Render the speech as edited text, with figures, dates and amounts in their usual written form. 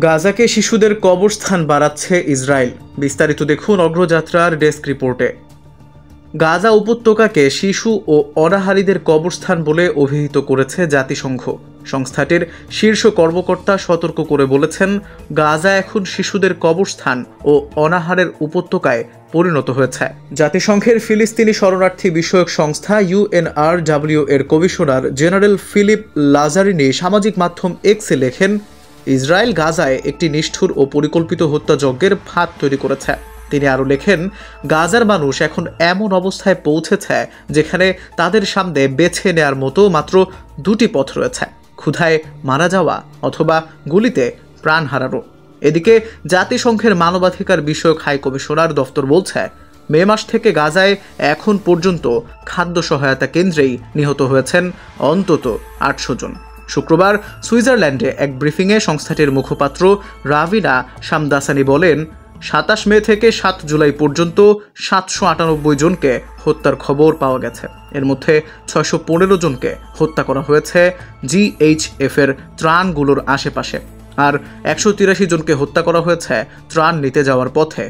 গাজাকে শিশুদের কবরস্থান বাড়াচ্ছে ইসরায়েল। বিস্তারিত দেখুন অগ্রযাত্রার ডেস্ক রিপোর্টে। গাজা উপত্যকাকে শিশু ও অনাহারীদের কবরস্থান বলে অভিহিত করেছে জাতিসংঘ। সংস্থাটির শীর্ষ কর্মকর্তা সতর্ক করে বলেছেন, গাজা এখন শিশুদের কবরস্থান ও অনাহারের উপত্যকায় পরিণত হয়েছে। জাতিসংঘের ফিলিস্তিনি শরণার্থী বিষয়ক সংস্থা UNRW এর কমিশনার জেনারেল ফিলিপ লাজারিনি সামাজিক মাধ্যম এক্সে লেখেন, ইসরায়েল গাজায় একটি নিষ্ঠুর ও পরিকল্পিত হত্যাযজ্ঞের ফাঁদ তৈরি করেছে। তিনি আরও লেখেন, গাজার মানুষ এখন এমন অবস্থায় পৌঁছেছে যেখানে তাদের সামনে বেছে নেয়ার মতো মাত্র দুটি পথ রয়েছে: ক্ষুধায় মারা যাওয়া অথবা গুলিতে প্রাণ হারানো। এদিকে জাতিসংঘের মানবাধিকার বিষয়ক হাই কমিশনার দফতর বলছে, মে মাস থেকে গাজায় এখন পর্যন্ত খাদ্য সহায়তা কেন্দ্রেই নিহত হয়েছেন অন্তত 800 জন। শুক্রবার সুইজারল্যান্ডে এক ব্রিফিংয়ে সংস্থাটির মুখপাত্র রাভিনা শামদাসানি বলেন, 27 মে থেকে 7 জুলাই পর্যন্ত 798 জনকে হত্যার খবর পাওয়া গেছে। এর মধ্যে 615 জনকে হত্যা করা হয়েছে GHF এর ত্রাণগুলোর আশেপাশে, আর 183 জনকে হত্যা করা হয়েছে ত্রাণ নিতে যাওয়ার পথে।